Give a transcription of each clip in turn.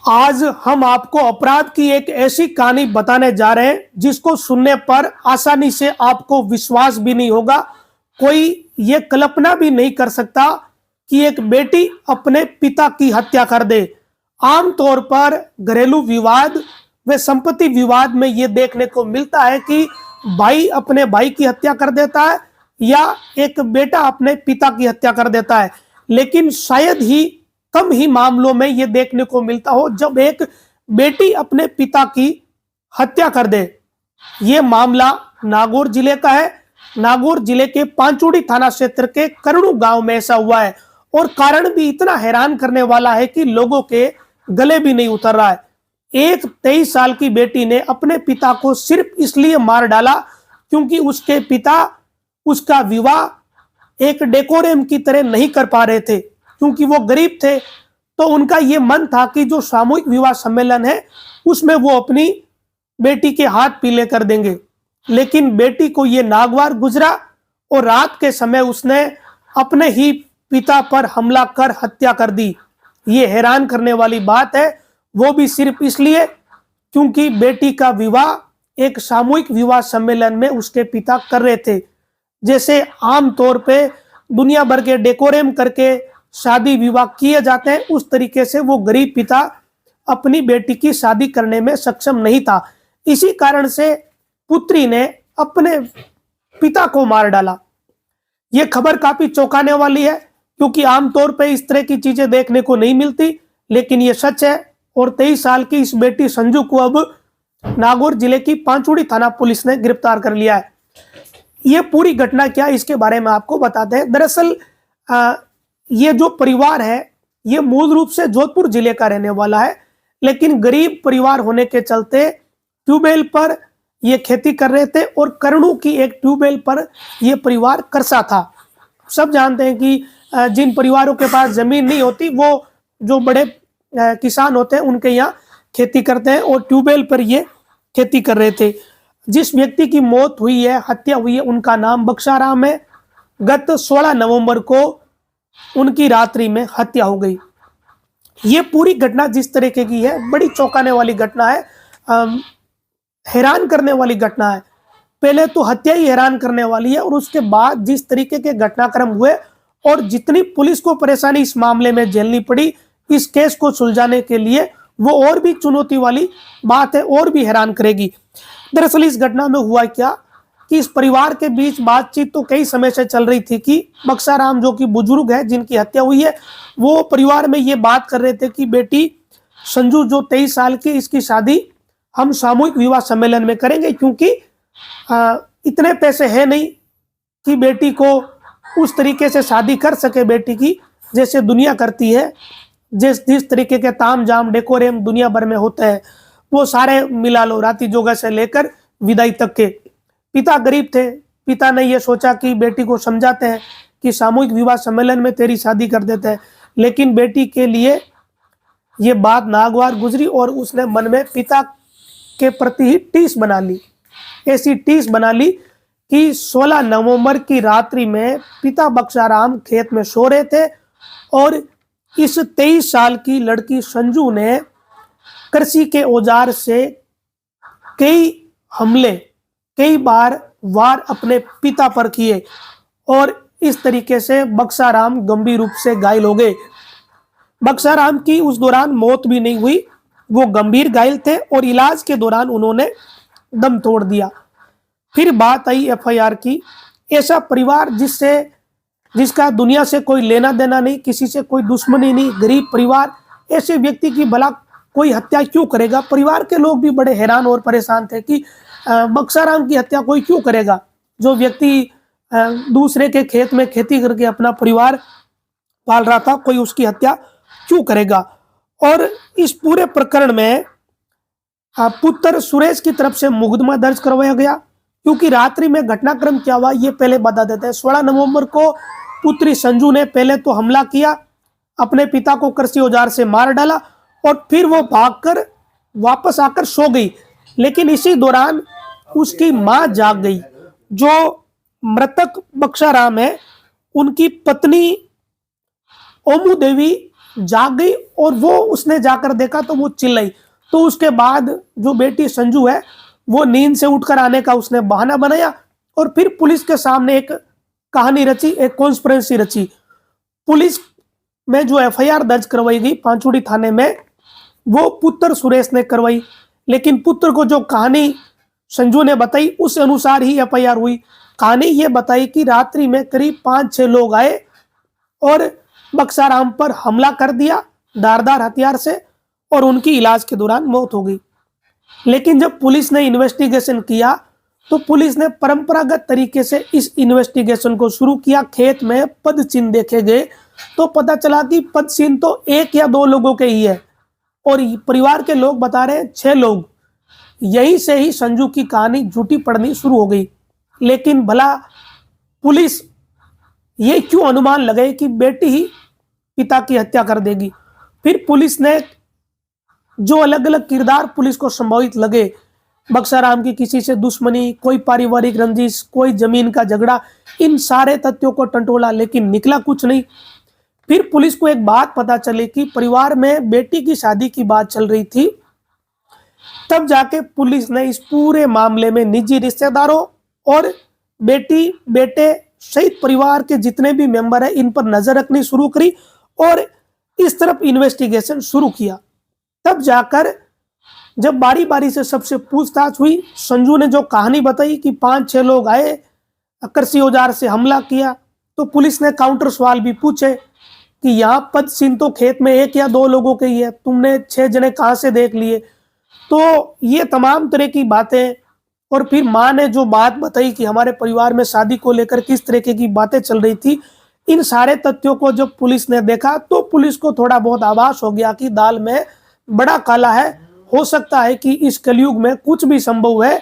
आज हम आपको अपराध की एक ऐसी कहानी बताने जा रहे हैं जिसको सुनने पर आसानी से आपको विश्वास भी नहीं होगा। कोई ये कल्पना भी नहीं कर सकता कि एक बेटी अपने पिता की हत्या कर दे। आमतौर पर घरेलू विवाद व संपत्ति विवाद में ये देखने को मिलता है कि भाई अपने भाई की हत्या कर देता है या एक बेटा अपने पिता की हत्या कर देता है, लेकिन शायद ही कम ही मामलों में यह देखने को मिलता हो जब एक बेटी अपने पिता की हत्या कर दे। यह मामला नागौर जिले का है। नागौर जिले के पांचुड़ी थाना क्षेत्र के करणु गांव में ऐसा हुआ है और कारण भी इतना हैरान करने वाला है कि लोगों के गले भी नहीं उतर रहा है। एक 23 साल की बेटी ने अपने पिता को सिर्फ इसलिए मार डाला क्योंकि उसके पिता उसका विवाह एक डेकोरेम की तरह नहीं कर पा रहे थे। क्योंकि वो गरीब थे तो उनका ये मन था कि जो सामूहिक विवाह सम्मेलन है उसमें वो अपनी बेटी के हाथ पीले कर देंगे, लेकिन बेटी को ये नागवार गुजरा और रात के समय उसने अपने ही पिता पर हमला कर हत्या कर दी। ये हैरान करने वाली बात है, वो भी सिर्फ इसलिए क्योंकि बेटी का विवाह एक सामूहिक विवाह सम्मेलन में उसके पिता कर रहे थे। जैसे आमतौर पे दुनिया भर के डेकोरेम करके शादी विवाह किए जाते हैं, उस तरीके से वो गरीब पिता अपनी बेटी की शादी करने में सक्षम नहीं था। इसी कारण से पुत्री ने अपने पिता को मार डाला। ये खबर काफी चौंकाने वाली है क्योंकि आमतौर पे इस तरह की चीजें देखने को नहीं मिलती, लेकिन ये सच है। और 23 साल की इस बेटी संजू को अब नागौर जिले की पांचुड़ी थाना पुलिस ने गिरफ्तार कर लिया है। ये पूरी घटना क्या है इसके बारे में आपको बताते हैं। दरअसल ये जो परिवार है ये मूल रूप से जोधपुर जिले का रहने वाला है, लेकिन गरीब परिवार होने के चलते ट्यूबवेल पर ये खेती कर रहे थे और करणु की एक ट्यूबवेल पर ये परिवार करसा था। सब जानते हैं कि जिन परिवारों के पास जमीन नहीं होती वो जो बड़े किसान होते हैं उनके यहाँ खेती करते हैं और ट्यूबवेल पर ये खेती कर रहे थे। जिस व्यक्ति की मौत हुई है, हत्या हुई है, उनका नाम बक्साराम है। गत 16 नवंबर को उनकी रात्रि में हत्या हो गई। ये पूरी घटना जिस तरीके की है बड़ी चौंकाने वाली घटना है, हैरान करने वाली घटना है। पहले तो हत्या ही हैरान करने वाली है और उसके बाद जिस तरीके के घटनाक्रम हुए और जितनी पुलिस को परेशानी इस मामले में झेलनी पड़ी इस केस को सुलझाने के लिए, वो और भी चुनौती वाली बात है और भी हैरान करेगी। दरअसल इस घटना में हुआ क्या कि इस परिवार के बीच बातचीत तो कई समय से चल रही थी कि बक्साराम जो कि बुजुर्ग है जिनकी हत्या हुई है, वो परिवार में ये बात कर रहे थे कि बेटी संजू जो 23 साल की, इसकी शादी हम सामूहिक विवाह सम्मेलन में करेंगे क्योंकि इतने पैसे है नहीं कि बेटी को उस तरीके से शादी कर सके बेटी की जैसे दुनिया करती है। जिस तरीके के ताम जाम डेकोरेम दुनिया भर में होते हैं वो सारे मिला लो, राती जोगा से लेकर विदाई तक के। पिता गरीब थे, पिता ने ये सोचा कि बेटी को समझाते हैं कि सामूहिक विवाह सम्मेलन में तेरी शादी कर देते हैं, लेकिन बेटी के लिए ये बात नागवार गुजरी और उसने मन में पिता के प्रति ही टीस बना ली। ऐसी टीस बना ली कि 16 नवंबर की रात्रि में पिता बक्साराम खेत में सो रहे थे और इस 23 साल की लड़की संजू ने कृषि के औजार से कई हमले, कई बार वार अपने पिता पर किए और इस तरीके से बक्साराम गंभीर रूप से घायल हो गए। बक्साराम की उस दौरान मौत भी नहीं हुई, वो गंभीर घायल थे और इलाज के दौरान उन्होंने दम तोड़ दिया। फिर बात आई एफआईआर की। ऐसा परिवार जिसका दुनिया से कोई लेना देना नहीं, किसी से कोई दुश्मनी नहीं, गरीब परिवार, ऐसे व्यक्ति की भला कोई हत्या क्यों करेगा। परिवार के लोग भी बड़े हैरान और परेशान थे कि बक्साराम की हत्या कोई क्यों करेगा। जो व्यक्ति दूसरे के खेत में खेती करके अपना परिवार पाल रहा था, कोई उसकी हत्या क्यों करेगा। और इस पूरे प्रकरण में पुत्र सुरेश की तरफ से मुकदमा दर्ज करवाया गया क्योंकि रात्रि में घटनाक्रम क्या हुआ ये पहले बता देते हैं। 16 नवंबर को पुत्री संजू ने पहले तो हमला किया, अपने पिता को कृषि औजार से मार डाला और फिर वो भागकर वापस आकर सो गई। लेकिन इसी दौरान उसकी मां जाग गई। जो मृतक बक्साराम है उनकी पत्नी ओमू देवी जाग गई और वो उसने जाकर देखा तो वो चिल्लाई। तो उसके बाद जो बेटी संजू है वो नींद से उठकर आने का उसने बहाना बनाया और फिर पुलिस के सामने एक कहानी रची, एक कॉन्स्पिरेसी रची। पुलिस में जो एफआईआर दर्ज करवाई गई पांचुड़ी थाने में, वो पुत्र सुरेश ने करवाई, लेकिन पुत्र को जो कहानी संजू ने बताई उस अनुसार ही एफआईआर हुई। कहानी ये बताई कि रात्रि में करीब 5-6 लोग आए और बक्साराम पर हमला कर दिया धारदार हथियार से और उनकी इलाज के दौरान मौत हो गई। लेकिन जब पुलिस ने इन्वेस्टिगेशन किया तो पुलिस ने परंपरागत तरीके से इस इन्वेस्टिगेशन को शुरू किया। खेत में पद चिन्ह देखे गए तो पता चला कि पद चिन्ह तो 1 या 2 लोगों के ही है और परिवार के लोग बता रहे हैं 6 लोग। यहीं से ही संजू की कहानी झूठी पड़नी शुरू हो गई। लेकिन भला पुलिस ये क्यों अनुमान लगाए कि बेटी ही पिता की हत्या कर देगी? फिर पुलिस ने जो अलग अलग किरदार पुलिस को संभावित लगे, बक्साराम की किसी से दुश्मनी, कोई पारिवारिक रंजिश, कोई जमीन का झगड़ा, इन सारे तथ्यों को टंटोला लेकिन निकला कुछ नहीं। फिर पुलिस को एक बात पता चली कि परिवार में बेटी की शादी की बात चल रही थी। तब जाके पुलिस ने इस पूरे मामले में निजी रिश्तेदारों और बेटी बेटे सहित परिवार के जितने भी मेंबर हैं इन पर नजर रखनी शुरू करी और इस तरफ इन्वेस्टिगेशन शुरू किया। तब जाकर जब बारी बारी से सबसे पूछताछ हुई, संजू ने जो कहानी बताई कि 5-6 लोग आए, कृषि औजार से हमला किया, तो पुलिस ने काउंटर सवाल भी पूछे कि यहाँ पद चिन्ह तो खेत में 1 या 2 लोगों के ही है, तुमने 6 जने कहाँ से देख लिए? तो ये तमाम तरह की बातें। और फिर माँ ने जो बात बताई कि हमारे परिवार में शादी को लेकर किस तरीके की बातें चल रही थी, इन सारे तथ्यों को जब पुलिस ने देखा तो पुलिस को थोड़ा बहुत आभास हो गया कि दाल में बड़ा काला है। हो सकता है कि इस कलयुग में कुछ भी संभव है।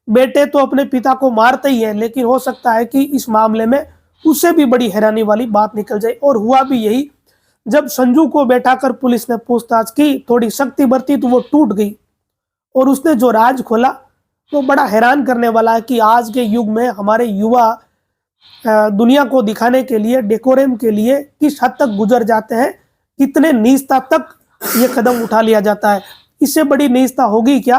बेटे तो अपने पिता को मारते ही है, लेकिन हो सकता है कि इस मामले में उससे भी बड़ी हैरानी वाली बात निकल जाए। और हुआ भी यही। जब संजू को बैठाकर पुलिस ने पूछताछ की, थोड़ी शक्ति बरती तो वो टूट गई और उसने जो राज खोला वो बड़ा हैरान करने वाला है कि आज के युग में हमारे युवा दुनिया को दिखाने के लिए, डेकोरेम के लिए किस हद तक गुजर जाते हैं, कितने नीचता तक ये कदम उठा लिया जाता है। इससे बड़ी नीचता होगी क्या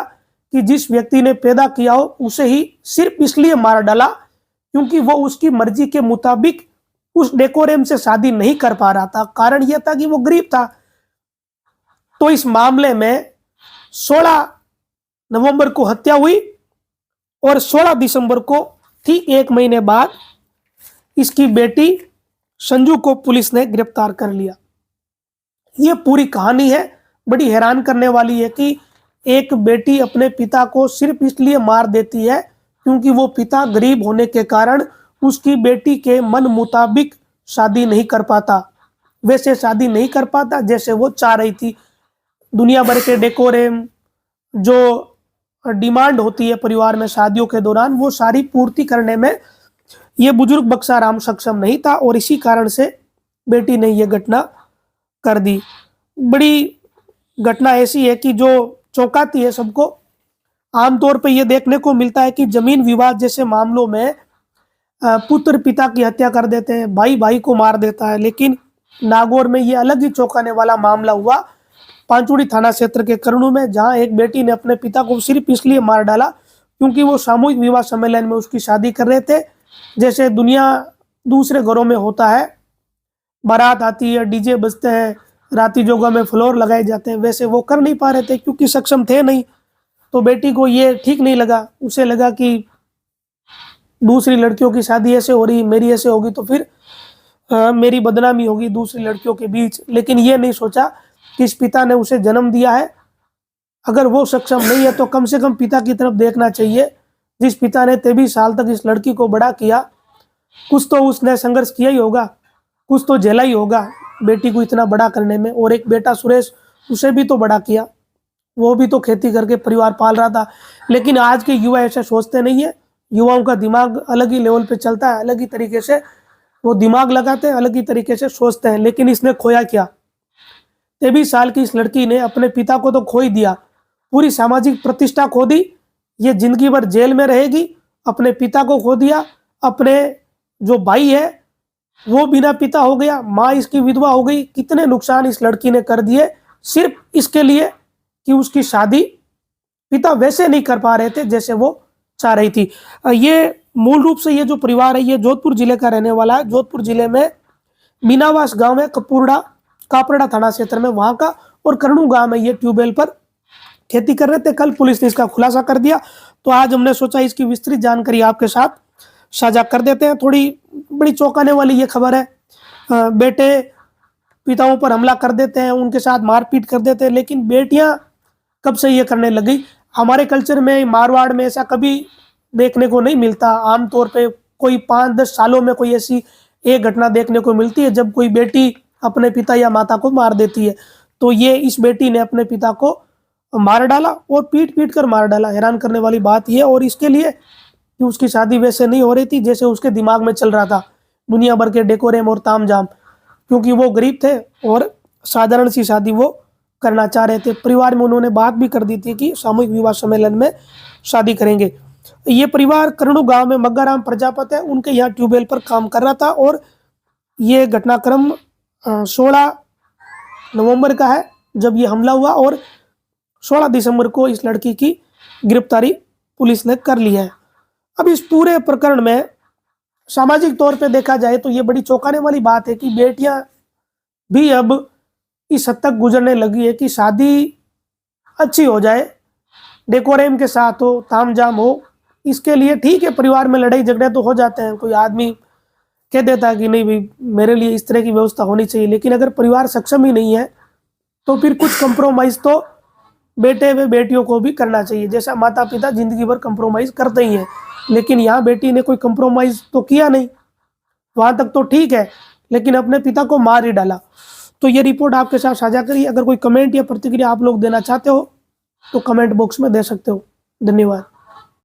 कि जिस व्यक्ति ने पैदा किया हो उसे ही सिर्फ इसलिए मार डाला क्योंकि वो उसकी मर्जी के मुताबिक उस डेकोरेम से शादी नहीं कर पा रहा था। कारण यह था कि वो गरीब था। तो इस मामले में 16 नवंबर को हत्या हुई और 16 दिसंबर को ठीक 1 महीने बाद इसकी बेटी संजू को पुलिस ने गिरफ्तार कर लिया। ये पूरी कहानी है। बड़ी हैरान करने वाली है कि एक बेटी अपने पिता को सिर्फ इसलिए मार देती है क्योंकि वो पिता गरीब होने के कारण उसकी बेटी के मन मुताबिक शादी नहीं कर पाता, वैसे शादी नहीं कर पाता जैसे वो चाह रही थी। दुनिया भर के डेकोरेम जो डिमांड होती है परिवार में शादियों के दौरान, वो सारी पूर्ति करने में ये बुजुर्ग बक्साराम सक्षम नहीं था और इसी कारण से बेटी ने ये घटना कर दी। बड़ी घटना ऐसी है कि जो चौंकाती है सबको। आमतौर पर यह देखने को मिलता है कि जमीन विवाद जैसे मामलों में पुत्र पिता की हत्या कर देते हैं, भाई भाई को मार देता है, लेकिन नागौर में ये अलग ही चौंकाने वाला मामला हुआ पांचुड़ी थाना क्षेत्र के करनू में, जहां एक बेटी ने अपने पिता को सिर्फ इसलिए मार डाला क्योंकि वो सामूहिक विवाह सम्मेलन में उसकी शादी कर रहे थे। जैसे दुनिया दूसरे घरों में होता है, बारात आती है, डीजे बजते हैं, राती जोगा में फ्लोर लगाए जाते हैं, वैसे वो कर नहीं पा रहे थे क्योंकि सक्षम थे नहीं। तो बेटी को ये ठीक नहीं लगा, उसे लगा कि दूसरी लड़कियों की शादी ऐसे हो रही, मेरी ऐसे होगी तो फिर मेरी बदनामी होगी दूसरी लड़कियों के बीच। लेकिन ये नहीं सोचा कि इस पिता ने उसे जन्म दिया है, अगर वो सक्षम नहीं है तो कम से कम पिता की तरफ देखना चाहिए। जिस पिता ने 23 साल तक इस लड़की को बड़ा किया, कुछ तो उसने संघर्ष किया ही होगा, कुछ तो झेला ही होगा बेटी को इतना बड़ा करने में। और एक बेटा सुरेश, उसे भी तो बड़ा किया, वो भी तो खेती करके परिवार पाल रहा था। लेकिन आज के युवा ऐसे सोचते नहीं है। युवाओं का दिमाग अलग ही लेवल पे चलता है, अलग ही तरीके से वो दिमाग लगाते हैं, अलग ही तरीके से सोचते हैं। लेकिन इसने खोया क्या? 23 साल की इस लड़की ने अपने पिता को तो खो ही दिया, पूरी सामाजिक प्रतिष्ठा खो दी, ये जिंदगी भर जेल में रहेगी। अपने पिता को खो दिया, अपने जो भाई है वो बिना पिता हो गया, माँ इसकी विधवा हो गई। कितने नुकसान इस लड़की ने कर दिए सिर्फ इसके लिए कि उसकी शादी पिता वैसे नहीं कर पा रहे थे जैसे वो चाह रही थी। ये मूल रूप से ये जो परिवार है ये जोधपुर जिले का रहने वाला है। जोधपुर जिले में मीनावास गांव है, कापरड़ा थाना क्षेत्र में वहां का, और करनू गांव में ये ट्यूबवेल पर खेती कर रहे थे। कल पुलिस ने इसका खुलासा कर दिया, तो आज हमने सोचा इसकी विस्तृत जानकारी आपके साथ साझा कर देते हैं। थोड़ी बड़ी चौंकाने वाली ये खबर है। बेटे पिताओं पर हमला कर देते हैं, उनके साथ मारपीट कर देते हैं, लेकिन बेटियां कब से ये करने लग गई? हमारे कल्चर में, मारवाड़ में ऐसा कभी देखने को नहीं मिलता। आमतौर पे कोई 5-10 सालों में कोई ऐसी एक घटना देखने को मिलती है जब कोई बेटी अपने पिता या माता को मार देती है। तो ये इस बेटी ने अपने पिता को मार डाला और पीट पीट कर मार डाला। हैरान करने वाली बात यह, और इसके लिए कि उसकी शादी वैसे नहीं हो रही थी जैसे उसके दिमाग में चल रहा था, दुनिया भर के डेकोरेम और तामझाम, क्योंकि वो गरीब थे और साधारण सी शादी वो करना चाह रहे थे। परिवार में उन्होंने बात भी कर दी थी कि सामूहिक विवाह सम्मेलन में शादी करेंगे। ये परिवार करनू गांव में मग्गाराम प्रजापत है, उनके यहाँ ट्यूबवेल पर काम कर रहा था, और ये घटनाक्रम 16 नवंबर का है जब ये हमला हुआ, और 16 दिसंबर को इस लड़की की गिरफ्तारी पुलिस ने कर ली है। अब इस पूरे प्रकरण में सामाजिक तौर पे देखा जाए तो ये बड़ी चौंकाने वाली बात है कि बेटियां भी अब इस हद तक गुजरने लगी है कि शादी अच्छी हो जाए, डेकोरेम के साथ हो, तामझाम हो। इसके लिए ठीक है, परिवार में लड़ाई झगड़े तो हो जाते हैं, कोई आदमी कह देता है कि नहीं भाई मेरे लिए इस तरह की व्यवस्था होनी चाहिए, लेकिन अगर परिवार सक्षम ही नहीं है तो फिर कुछ कंप्रोमाइज तो बेटे व बेटियों को भी करना चाहिए। जैसा माता पिता जिंदगी भर कंप्रोमाइज करते ही हैं, लेकिन यहाँ बेटी ने कोई कंप्रोमाइज तो किया नहीं, वहां तक तो ठीक है, लेकिन अपने पिता को मार ही डाला। तो ये रिपोर्ट आपके साथ साझा करी। अगर कोई कमेंट या प्रतिक्रिया आप लोग देना चाहते हो तो कमेंट बॉक्स में दे सकते हो। धन्यवाद।